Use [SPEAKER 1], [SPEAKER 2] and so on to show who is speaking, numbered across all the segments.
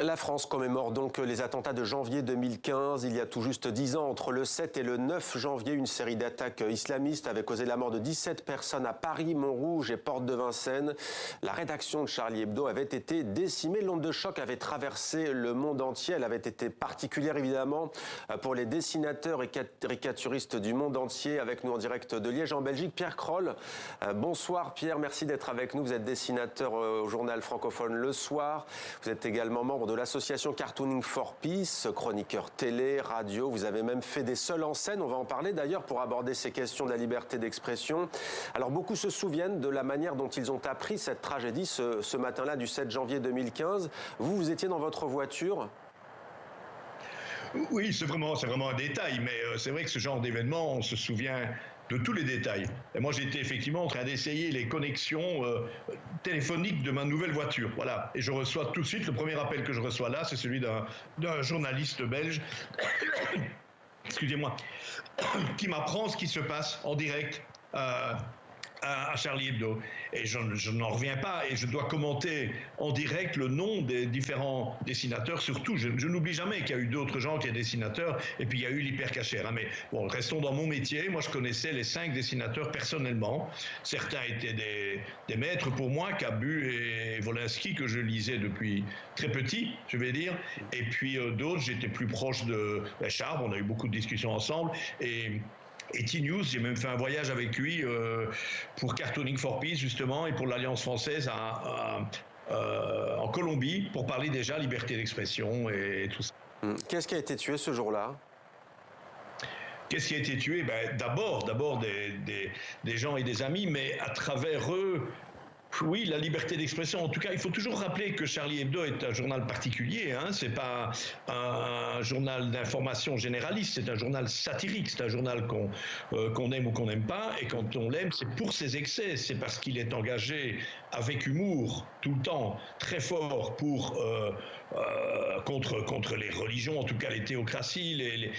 [SPEAKER 1] La France commémore donc les attentats de janvier 2015. Il y a tout juste 10 ans, entre le 7 et le 9 janvier, une série d'attaques islamistes avait causé la mort de 17 personnes à Paris, Montrouge et Porte de Vincennes. La rédaction de Charlie Hebdo avait été décimée. L'onde de choc avait traversé le monde entier. Elle avait été particulière, évidemment, pour les dessinateurs et caricaturistes du monde entier. Avec nous en direct de Liège, en Belgique, Pierre Kroll. Bonsoir Pierre, merci d'être avec nous. Vous êtes dessinateur au journal francophone Le Soir. Vous êtes également membre de l'association Cartooning for Peace, chroniqueur télé, radio. Vous avez même fait des seuls en scène. On va en parler d'ailleurs pour aborder ces questions de la liberté d'expression. Alors beaucoup se souviennent de la manière dont ils ont appris cette tragédie ce matin-là du 7 janvier 2015. Vous étiez dans votre voiture.
[SPEAKER 2] Oui, c'est vraiment un détail, mais c'est vrai que ce genre d'événement, on se souvient de tous les détails. Et moi, j'étais effectivement en train d'essayer les connexions téléphoniques de ma nouvelle voiture. Voilà. Et je reçois tout de suite, le premier appel que je reçois là, c'est celui d'un journaliste belge, excusez-moi, qui m'apprend ce qui se passe en direct à Charlie Hebdo. Et je n'en reviens pas, et je dois commenter en direct le nom des différents dessinateurs. Surtout, je n'oublie jamais qu'il y a eu d'autres gens qui étaient dessinateurs, et puis il y a eu l'hypercachère. Hein. Mais bon, restons dans mon métier. Moi, je connaissais les 5 dessinateurs personnellement. Certains étaient des maîtres pour moi, Cabu et Wolinski, que je lisais depuis très petit, je vais dire. Et puis d'autres, j'étais plus proche de Charles. On a eu beaucoup de discussions ensemble. Et T-News, j'ai même fait un voyage avec lui pour Cartooning for Peace, justement, et pour l'Alliance française en Colombie, pour parler déjà liberté d'expression et tout ça.
[SPEAKER 1] Qu'est-ce qui a été tué ce jour-là ?
[SPEAKER 2] Qu'est-ce qui a été tué ? D'abord des gens et des amis, mais à travers eux, oui, la liberté d'expression. En tout cas, il faut toujours rappeler que Charlie Hebdo est un journal particulier. Hein. C'est pas un journal d'information généraliste. C'est un journal satirique. C'est un journal qu'on aime ou qu'on n'aime pas. Et quand on l'aime, c'est pour ses excès. C'est parce qu'il est engagé avec humour tout le temps, très fort contre les religions, en tout cas les théocraties,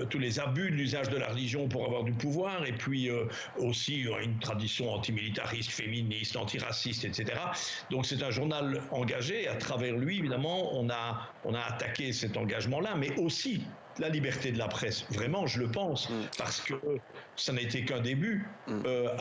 [SPEAKER 2] tous les abus de l'usage de la religion pour avoir du pouvoir. Et puis aussi une tradition antimilitariste, féministe, antiraciste, etc. Donc c'est un journal engagé. À travers lui, évidemment, on a attaqué cet engagement-là, mais aussi la liberté de la presse. Vraiment, je le pense, parce que ça n'a été qu'un début.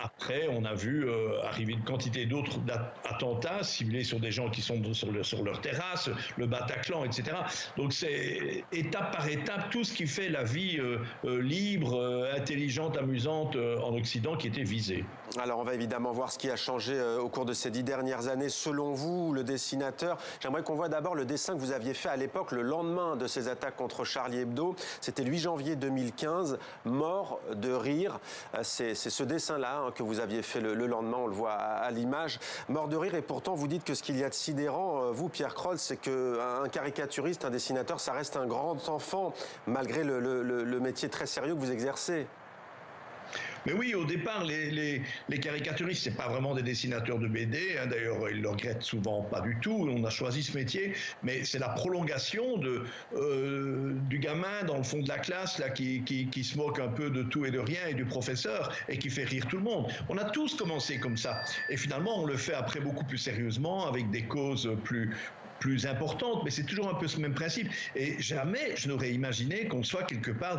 [SPEAKER 2] Après, on a vu arriver une quantité d'autres attentats ciblés sur des gens qui sont sur leur terrasse, le Bataclan, etc. Donc c'est étape par étape tout ce qui fait la vie libre, intelligente, amusante en Occident qui était visé.
[SPEAKER 1] Alors on va évidemment voir ce qui a changé au cours de ces 10 dernières années. Selon vous, le dessinateur, j'aimerais qu'on voit d'abord le dessin que vous aviez fait à l'époque, le lendemain de ces attaques contre Charlie Hebdo. C'était le 8 janvier 2015, Mort de rire. C'est ce dessin-là que vous aviez fait le lendemain, on le voit à l'image. Mort de rire, et pourtant vous dites que ce qu'il y a de sidérant, vous Pierre Kroll, c'est qu'un caricaturiste, un dessinateur, ça reste un grand enfant, malgré le métier très sérieux que vous exercez.
[SPEAKER 2] Mais oui, au départ, les caricaturistes, c'est pas vraiment des dessinateurs de BD. Hein, d'ailleurs, ils le regrettent souvent pas du tout. On a choisi ce métier, mais c'est la prolongation du gamin dans le fond de la classe là qui se moque un peu de tout et de rien et du professeur et qui fait rire tout le monde. On a tous commencé comme ça, et finalement, on le fait après beaucoup plus sérieusement avec des causes plus importantes, mais c'est toujours un peu ce même principe. Et jamais je n'aurais imaginé qu'on soit quelque part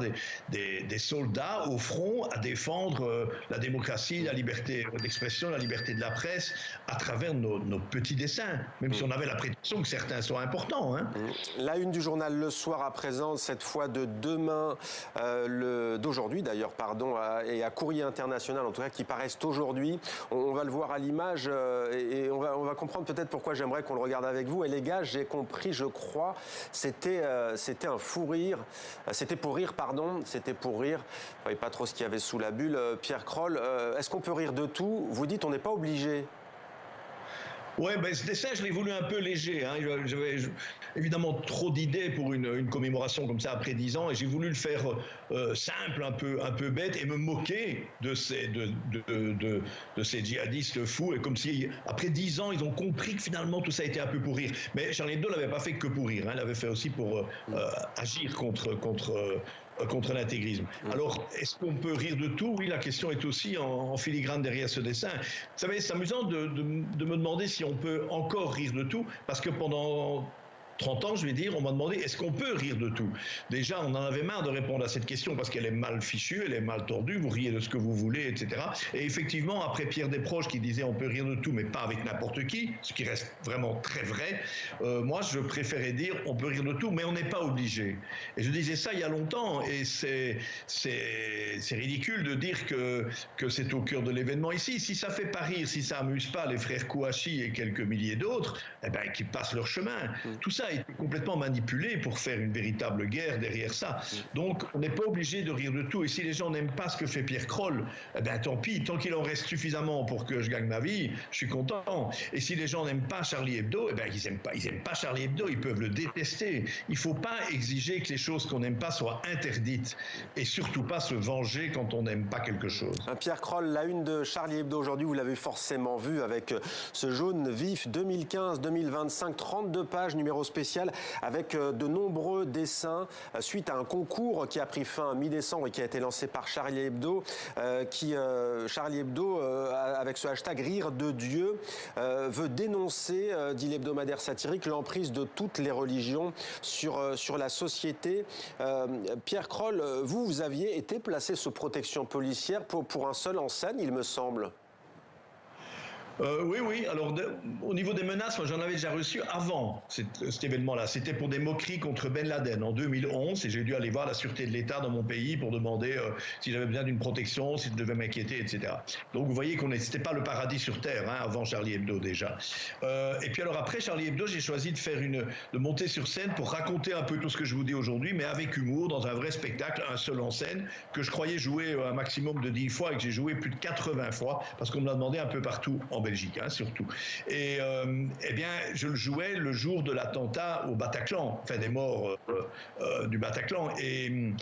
[SPEAKER 2] des soldats au front à défendre la démocratie, la liberté d'expression, la liberté de la presse à travers nos petits dessins, même si on avait la prétention que certains soient importants. Hein.
[SPEAKER 1] La une du journal Le Soir à présent, cette fois de demain, d'aujourd'hui d'ailleurs, pardon, et à Courrier International en tout cas, qui paraissent aujourd'hui. On va le voir à l'image et on va comprendre peut-être pourquoi j'aimerais qu'on le regarde avec vous. Et les gars, j'ai compris, je crois, c'était un fou rire. C'était pour rire, pardon. C'était pour rire. Je ne voyais pas trop ce qu'il y avait sous la bulle. Pierre Kroll, est-ce qu'on peut rire de tout ? Vous dites on n'est pas obligé.
[SPEAKER 2] Ouais, ce dessin, je l'ai voulu un peu léger. Hein. J'avais évidemment trop d'idées pour une commémoration comme ça après 10 ans, et j'ai voulu le faire simple, un peu bête, et me moquer de ces djihadistes fous. Et comme si, après 10 ans, ils ont compris que finalement tout ça était un peu pour rire. Mais Charlie Hebdo l'avait pas fait que pour rire. Hein. Il l'avait fait aussi pour agir contre l'intégrisme. Alors, est-ce qu'on peut rire de tout ? Oui, la question est aussi en filigrane derrière ce dessin. Vous savez, c'est amusant de me demander si on peut encore rire de tout, parce que pendant 30 ans, je vais dire, on m'a demandé est-ce qu'on peut rire de tout. Déjà, on en avait marre de répondre à cette question parce qu'elle est mal fichue, elle est mal tordue, vous riez de ce que vous voulez, etc. Et effectivement, après Pierre Desproges qui disait on peut rire de tout, mais pas avec n'importe qui, ce qui reste vraiment très vrai, moi, je préférais dire on peut rire de tout, mais on n'est pas obligé. Et je disais ça il y a longtemps, et c'est ridicule de dire que c'est au cœur de l'événement ici. Si ça fait pas rire, si ça amuse pas les frères Kouachi et quelques milliers d'autres, eh ben, qu'ils passent leur chemin. Tout ça a été complètement manipulé pour faire une véritable guerre derrière ça. Donc, on n'est pas obligé de rire de tout. Et si les gens n'aiment pas ce que fait Pierre Kroll, eh ben, tant pis. Tant qu'il en reste suffisamment pour que je gagne ma vie, je suis content. Et si les gens n'aiment pas Charlie Hebdo, eh ben, ils aiment pas Charlie Hebdo. Ils peuvent le détester. Il faut pas exiger que les choses qu'on n'aime pas soient interdites. Et surtout pas se venger quand on n'aime pas quelque chose.
[SPEAKER 1] Pierre Kroll, la une de Charlie Hebdo aujourd'hui, vous l'avez forcément vu avec ce jaune vif 2015-2025, 32 pages, numéro spécial, avec de nombreux dessins suite à un concours qui a pris fin mi-décembre et qui a été lancé par Charlie Hebdo, Charlie Hebdo, avec ce hashtag Rire de Dieu, veut dénoncer, dit l'hebdomadaire satirique, l'emprise de toutes les religions sur la société. Pierre Kroll, vous aviez été placé sous protection policière pour un seul en scène, il me semble.
[SPEAKER 2] Oui. Alors, au niveau des menaces, moi, j'en avais déjà reçu avant cet événement-là. C'était pour des moqueries contre Ben Laden en 2011, et j'ai dû aller voir la sûreté de l'État dans mon pays pour demander si j'avais besoin d'une protection, si je devais m'inquiéter, etc. Donc, vous voyez qu'on n'était pas le paradis sur terre, hein, avant Charlie Hebdo déjà. Et puis alors après Charlie Hebdo, j'ai choisi de monter sur scène pour raconter un peu tout ce que je vous dis aujourd'hui, mais avec humour, dans un vrai spectacle, un seul en scène, que je croyais jouer un maximum de 10 fois et que j'ai joué plus de 80 fois, parce qu'on me l'a demandé un peu partout en Belgique, hein, surtout. Et eh bien, je le jouais le jour de l'attentat au Bataclan, enfin des morts du Bataclan. Et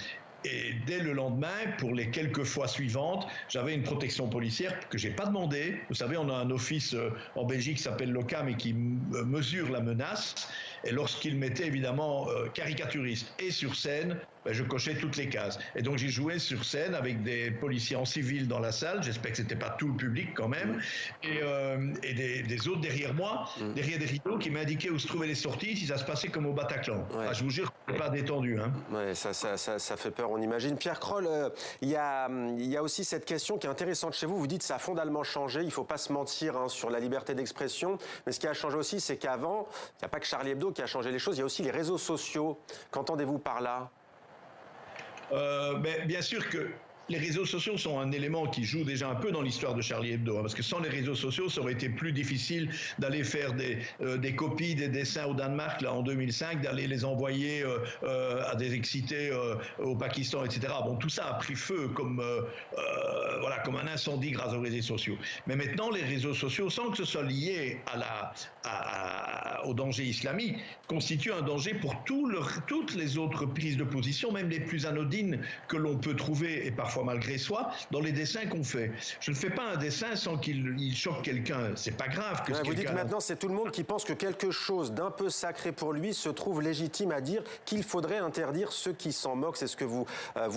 [SPEAKER 2] dès le lendemain, pour les quelques fois suivantes, j'avais une protection policière que j'ai pas demandé. Vous savez, on a un office en Belgique qui s'appelle l'OCAM et qui mesure la menace. Et lorsqu'il m'était évidemment caricaturiste et sur scène, ben, je cochais toutes les cases. Et donc j'ai joué sur scène avec des policiers en civil dans la salle. J'espère que c'était pas tout le public quand même. Et des autres derrière moi, derrière des rideaux, qui m'indiquaient où se trouvaient les sorties si ça se passait comme au Bataclan.
[SPEAKER 1] Ouais.
[SPEAKER 2] Ah, je vous jure, c'est pas détendu. Hein.
[SPEAKER 1] Ouais, ça fait peur, on imagine. Pierre Kroll, il y a aussi cette question qui est intéressante chez vous. Vous dites que ça a fondamentalement changé. Il ne faut pas se mentir sur la liberté d'expression. Mais ce qui a changé aussi, c'est qu'avant, il n'y a pas que Charlie Hebdo qui a changé les choses. Il y a aussi les réseaux sociaux. Qu'entendez-vous par là ?
[SPEAKER 2] Bien sûr que les réseaux sociaux sont un élément qui joue déjà un peu dans l'histoire de Charlie Hebdo, hein, parce que sans les réseaux sociaux, ça aurait été plus difficile d'aller faire des copies des dessins au Danemark là en 2005, d'aller les envoyer à des excités au Pakistan, etc. Bon, tout ça a pris feu comme un incendie grâce aux réseaux sociaux. Mais maintenant, les réseaux sociaux, sans que ce soit lié au danger islamique, constituent un danger pour toutes les autres prises de position, même les plus anodines que l'on peut trouver, et parfois malgré soi, dans les dessins qu'on fait. Je ne fais pas un dessin sans qu'il choque quelqu'un. C'est pas grave que
[SPEAKER 1] vous dites maintenant, c'est tout le monde qui pense que quelque chose d'un peu sacré pour lui se trouve légitime à dire qu'il faudrait interdire ceux qui s'en moquent. C'est ce que vous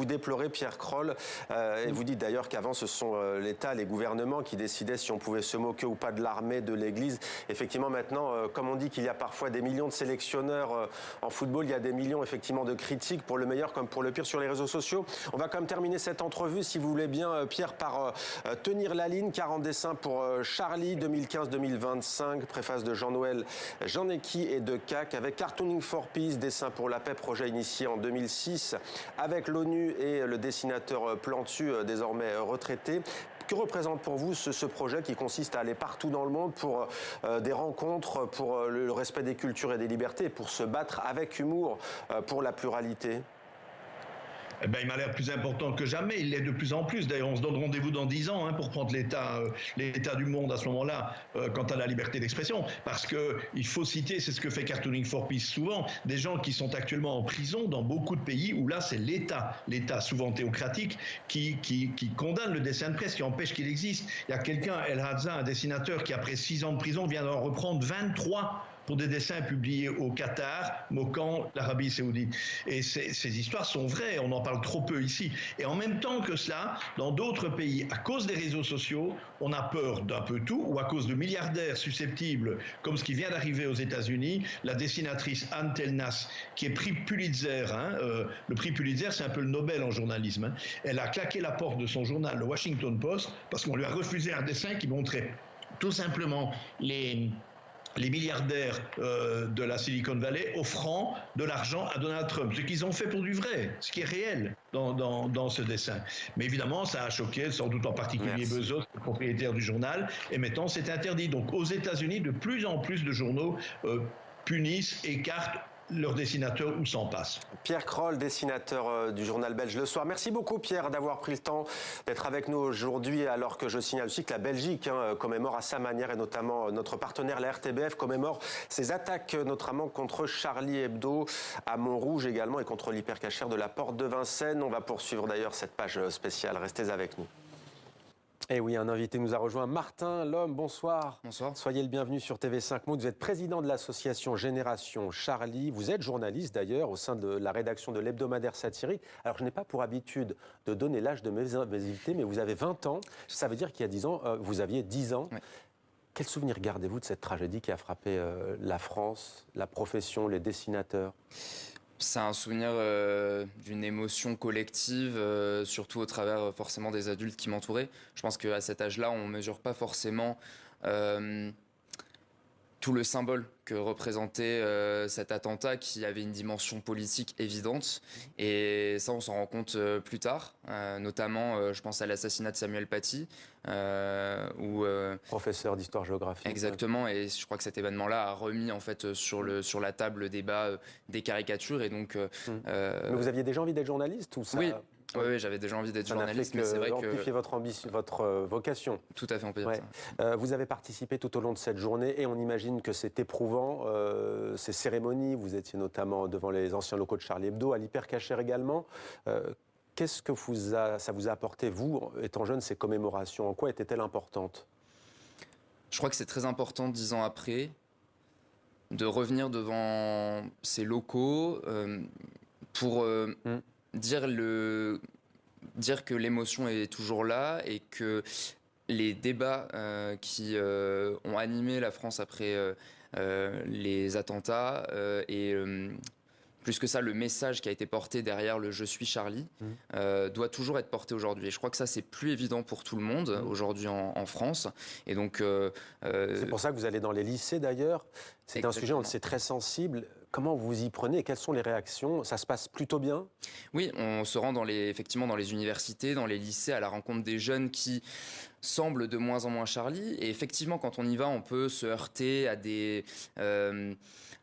[SPEAKER 1] déplorez, Pierre Kroll. Et vous dites d'ailleurs qu'avant, ce sont l'État, les gouvernements qui décidaient si on pouvait se moquer ou pas de l'armée, de l'Église. Effectivement, maintenant, comme on dit qu'il y a parfois des millions de sélectionneurs en football, il y a des millions effectivement de critiques pour le meilleur comme pour le pire sur les réseaux sociaux. On va quand même terminer cette entrevue, si vous voulez bien, Pierre, par tenir la ligne. 40 dessins pour Charlie 2015-2025, préface de Jean-Noël Jeannecki et de CAC, avec Cartooning for Peace, dessin pour la paix, projet initié en 2006 avec l'ONU et le dessinateur Plantu, désormais retraité. Que représente pour vous ce projet qui consiste à aller partout dans le monde pour des rencontres, pour le respect des cultures et des libertés, pour se battre avec humour pour la pluralité ?
[SPEAKER 2] Eh ben, il m'a l'air plus important que jamais. Il l'est de plus en plus. D'ailleurs, on se donne rendez-vous dans 10 ans pour prendre l'état du monde à ce moment-là quant à la liberté d'expression. Parce qu'il faut citer, c'est ce que fait Cartooning for Peace souvent, des gens qui sont actuellement en prison dans beaucoup de pays où là, c'est l'État souvent théocratique, qui condamne le dessin de presse, qui empêche qu'il existe. Il y a quelqu'un, El Hadza, un dessinateur, qui après 6 ans de prison vient d'en reprendre 23 pour des dessins publiés au Qatar, moquant l'Arabie Saoudite. Et ces histoires sont vraies, on en parle trop peu ici. Et en même temps que cela, dans d'autres pays, à cause des réseaux sociaux, on a peur d'un peu tout, ou à cause de milliardaires susceptibles, comme ce qui vient d'arriver aux États-Unis, la dessinatrice Anne Telnas, qui est prix Pulitzer. Le prix Pulitzer, c'est un peu le Nobel en journalisme. Elle a claqué la porte de son journal, le Washington Post, parce qu'on lui a refusé un dessin qui montrait tout simplement les milliardaires de la Silicon Valley offrant de l'argent à Donald Trump. Ce qu'ils ont fait pour du vrai, ce qui est réel dans ce dessin. Mais évidemment, ça a choqué, sans doute en particulier Bezos, le propriétaire du journal, et maintenant c'est interdit. Donc aux États-Unis, de plus en plus de journaux punissent, écartent leurs dessinateurs ou s'en passent.
[SPEAKER 1] Pierre Kroll, dessinateur du journal belge Le Soir. Merci beaucoup Pierre d'avoir pris le temps d'être avec nous aujourd'hui, alors que je signale aussi que la Belgique commémore à sa manière, et notamment notre partenaire la RTBF commémore ses attaques notamment contre Charlie Hebdo à Montrouge également, et contre l'hypercachère de la Porte de Vincennes. On va poursuivre d'ailleurs cette page spéciale. Restez avec nous. Et oui, un invité nous a rejoint, Martin Lhomme, bonsoir.
[SPEAKER 3] Bonsoir.
[SPEAKER 1] Soyez le bienvenu sur TV5 Monde. Vous êtes président de l'association Génération Charlie. Vous êtes journaliste d'ailleurs au sein de la rédaction de l'hebdomadaire satirique. Alors je n'ai pas pour habitude de donner l'âge de mes invités, mais vous avez 20 ans. Ça veut dire qu'il y a 10 ans, vous aviez 10 ans. Oui. Quel souvenir gardez-vous de cette tragédie qui a frappé la France, la profession, les dessinateurs ?
[SPEAKER 3] C'est un souvenir d'une émotion collective, surtout au travers forcément des adultes qui m'entouraient. Je pense qu'à cet âge-là, on ne mesure pas forcément tout le symbole que représentait cet attentat, qui avait une dimension politique évidente. Et ça, on s'en rend compte plus tard, notamment, je pense à l'assassinat de Samuel Paty.
[SPEAKER 1] Professeur d'histoire-géographie.
[SPEAKER 3] Exactement, et je crois que cet événement-là a remis en fait sur la table le débat des caricatures. Et donc,
[SPEAKER 1] Mais vous aviez déjà envie d'être journaliste ou ça...
[SPEAKER 3] Oui, j'avais déjà envie d'être journaliste, mais c'est vrai que...
[SPEAKER 1] amplifier votre ambition, votre vocation.
[SPEAKER 3] Tout à fait, on peut dire ça.
[SPEAKER 1] Vous avez participé tout au long de cette journée, et on imagine que c'est éprouvant, ces cérémonies. Vous étiez notamment devant les anciens locaux de Charlie Hebdo, à l'hypercachère également. Qu'est-ce que ça vous a apporté, vous, étant jeune, ces commémorations? En quoi étaient-elles importantes?
[SPEAKER 3] Je crois que c'est très important, 10 ans après, de revenir devant ces locaux pour... dire que l'émotion est toujours là, et que les débats qui ont animé la France après les attentats et plus que ça, le message qui a été porté derrière le « Je suis Charlie » doit toujours être porté aujourd'hui. Et je crois que ça, c'est plus évident pour tout le monde aujourd'hui en France. Et donc,
[SPEAKER 1] c'est pour ça que vous allez dans les lycées d'ailleurs. C'est un sujet, on le sait, très sensible. Comment vous y prenez? Quelles sont les réactions? Ça se passe plutôt bien?
[SPEAKER 3] Oui, on se rend effectivement dans les universités, dans les lycées, à la rencontre des jeunes qui semblent de moins en moins Charlie. Et effectivement, quand on y va, on peut se heurter à des...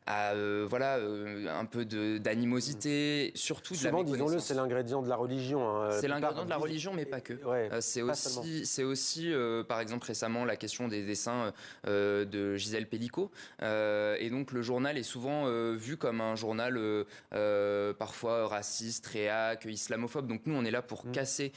[SPEAKER 3] un peu d'animosité, surtout de la méconnaissance. Souvent, disons-le,
[SPEAKER 1] c'est l'ingrédient de la religion.
[SPEAKER 3] C'est l'ingrédient de la religion, mais pas que. C'est aussi, par exemple, récemment, la question des dessins de Gisèle Pellicot. Et donc, le journal est souvent vu comme un journal parfois raciste, réac, islamophobe. Donc, nous, on est là pour casser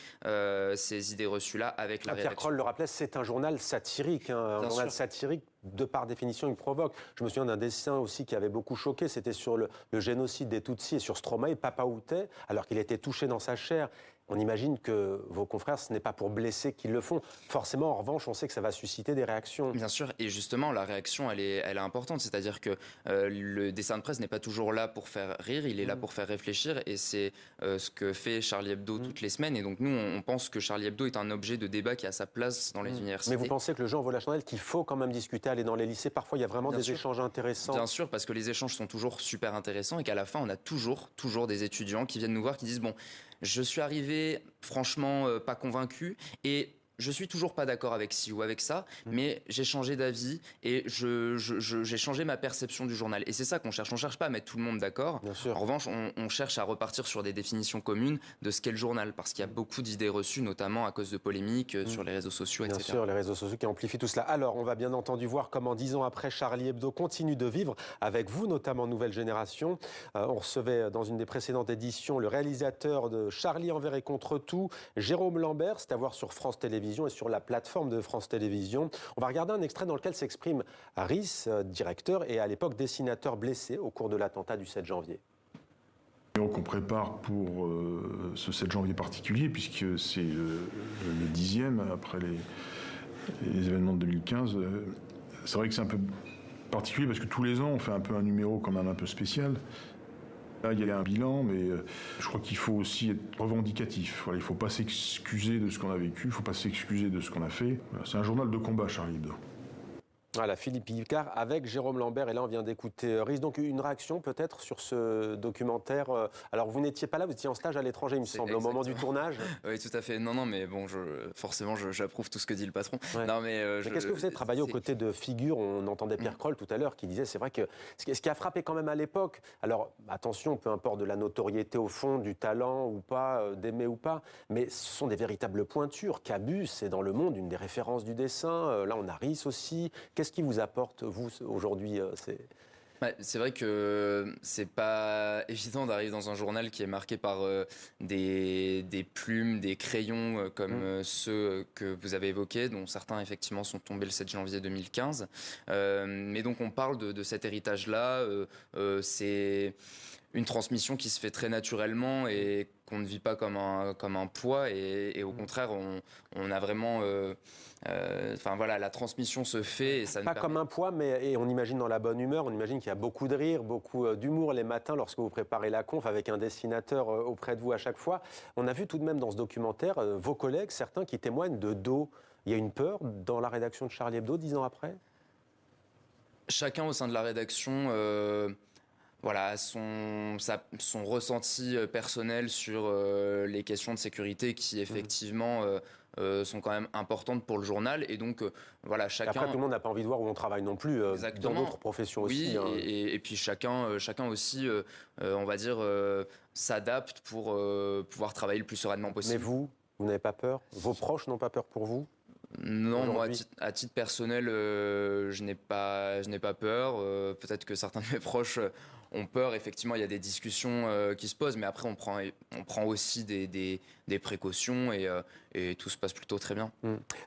[SPEAKER 3] ces idées reçues-là avec la rédaction.
[SPEAKER 1] Pierre Kroll le rappelait, c'est un journal satirique. Un journal satirique, de par définition, il provoque. Je me souviens d'un dessin aussi qui avait beaucoup choqué, c'était sur le génocide des Tutsis, et sur Stromae, Papa Outé, alors qu'il était touché dans sa chair. On imagine que vos confrères, ce n'est pas pour blesser qu'ils le font. Forcément, en revanche, on sait que ça va susciter des réactions.
[SPEAKER 3] Bien sûr, et justement, la réaction, elle est importante. C'est-à-dire que le dessin de presse n'est pas toujours là pour faire rire, il est là pour faire réfléchir, et c'est ce que fait Charlie Hebdo toutes les semaines. Et donc nous, on pense que Charlie Hebdo est un objet de débat qui a sa place dans les universités.
[SPEAKER 1] Mais vous pensez que le jeu en vaut la chandelle, qu'il faut quand même discuter, aller dans les lycées? Parfois, il y a vraiment des échanges intéressants.
[SPEAKER 3] Bien sûr, parce que les échanges sont toujours super intéressants, et qu'à la fin, on a toujours des étudiants qui viennent nous voir, qui disent « Bon, je suis arrivé franchement pas convaincu, et je suis toujours pas d'accord avec ci ou avec ça, mais j'ai changé d'avis, et j'ai changé ma perception du journal. » Et c'est ça qu'on cherche. On cherche pas à mettre tout le monde d'accord. En revanche, on cherche à repartir sur des définitions communes de ce qu'est le journal, parce qu'il y a beaucoup d'idées reçues, notamment à cause de polémiques sur les réseaux sociaux, etc.
[SPEAKER 1] Bien sûr, les réseaux sociaux qui amplifient tout cela. Alors, on va bien entendu voir comment 10 ans après, Charlie Hebdo continue de vivre, avec vous notamment, Nouvelle Génération. On recevait dans une des précédentes éditions le réalisateur de Charlie envers et contre tout, Jérôme Lambert. C'est à voir sur France Télévisions. Télévisions et sur la plateforme de France Télévisions. On va regarder un extrait dans lequel s'exprime Rhys, directeur et à l'époque dessinateur blessé au cours de l'attentat du 7 janvier.
[SPEAKER 4] Qu'on prépare pour ce 7 janvier particulier, puisque c'est le 10e après les événements de 2015. C'est vrai que c'est un peu particulier parce que tous les ans on fait un peu un numéro quand même un peu spécial. Là il y a un bilan, mais je crois qu'il faut aussi être revendicatif. Voilà, il ne faut pas s'excuser de ce qu'on a vécu, il ne faut pas s'excuser de ce qu'on a fait. Voilà, c'est un journal de combat, Charlie Hebdo.
[SPEAKER 1] Voilà, Philippe Picard avec Jérôme Lambert. Et là, on vient d'écouter Rhys. Donc, une réaction peut-être sur ce documentaire. Alors, vous n'étiez pas là, vous étiez en stage à l'étranger, il me semble, au moment du tournage.
[SPEAKER 3] Oui, tout à fait. Non, mais bon, forcément, j'approuve tout ce que dit le patron.
[SPEAKER 1] Ouais.
[SPEAKER 3] Non, mais
[SPEAKER 1] qu'est-ce que vous avez travaillé aux côtés de figures? On entendait Pierre Kroll tout à l'heure qui disait, c'est vrai que ce qui a frappé quand même à l'époque, alors attention, peu importe de la notoriété au fond, du talent ou pas, d'aimer ou pas, mais ce sont des véritables pointures. Cabus, c'est dans le monde une des références du dessin. Là, on a Rhys aussi. Qu'est-ce qui vous apporte, vous, aujourd'hui
[SPEAKER 3] c'est vrai que c'est pas évident d'arriver dans un journal qui est marqué par des plumes, des crayons comme ceux que vous avez évoqués, dont certains effectivement sont tombés le 7 janvier 2015. Mais donc on parle de cet héritage-là. C'est une transmission qui se fait très naturellement et qu'on ne vit pas comme un poids. Et au contraire, on a vraiment... Enfin voilà, la transmission se fait et ça
[SPEAKER 1] pas comme un poids, mais et on imagine dans la bonne humeur, on imagine qu'il y a beaucoup de rire, beaucoup d'humour les matins lorsque vous préparez la conf avec un dessinateur auprès de vous à chaque fois. On a vu tout de même dans ce documentaire vos collègues, certains qui témoignent de dos. Il y a une peur dans la rédaction de Charlie Hebdo 10 ans après?
[SPEAKER 3] Chacun au sein de la rédaction voilà, son ressenti personnel sur les questions de sécurité qui effectivement sont quand même importantes pour le journal. Et donc, voilà, chacun...
[SPEAKER 1] Après, tout le monde n'a pas envie de voir où on travaille non plus, dans d'autres professions aussi.
[SPEAKER 3] Oui, hein. Et puis chacun aussi, on va dire, s'adapte pour pouvoir travailler le plus sereinement possible.
[SPEAKER 1] Mais vous n'avez pas peur? Vos proches n'ont pas peur pour vous?
[SPEAKER 3] Non, moi, à titre personnel, je n'ai pas peur. Peut-être que certains de mes proches ont peur. Effectivement, il y a des discussions qui se posent, mais après, on prend aussi des précautions et tout se passe plutôt très bien.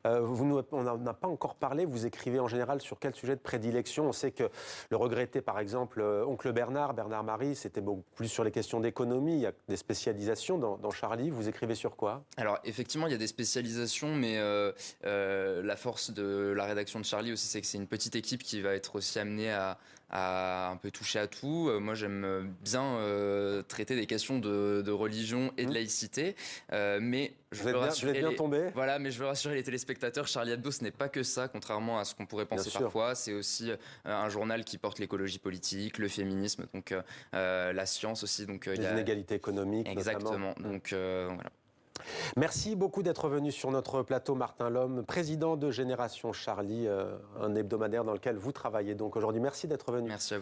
[SPEAKER 1] On n'en a pas encore parlé. Vous écrivez en général sur quel sujet de prédilection? On sait que le regretté, par exemple, oncle Bernard Marie, c'était beaucoup plus sur les questions d'économie. Il y a des spécialisations dans Charlie. Vous écrivez sur quoi?
[SPEAKER 3] Alors, effectivement, il y a des spécialisations, mais la force de la rédaction de Charlie aussi, c'est que c'est une petite équipe qui va être aussi amenée à un peu toucher à tout. Moi, j'aime bien traiter des questions de religion et de laïcité, mais je veux rassurer mais je veux rassurer les téléspectateurs, Charlie Hebdo, ce n'est pas que ça, contrairement à ce qu'on pourrait penser parfois. C'est aussi un journal qui porte l'écologie politique, le féminisme, donc la science aussi. Donc,
[SPEAKER 1] les inégalités économiques,
[SPEAKER 3] exactement.
[SPEAKER 1] Notamment.
[SPEAKER 3] Donc, voilà.
[SPEAKER 1] Merci beaucoup d'être venu sur notre plateau, Martin Lhomme, président de Génération Charlie, un hebdomadaire dans lequel vous travaillez donc aujourd'hui. Merci d'être venu.
[SPEAKER 3] Merci à vous.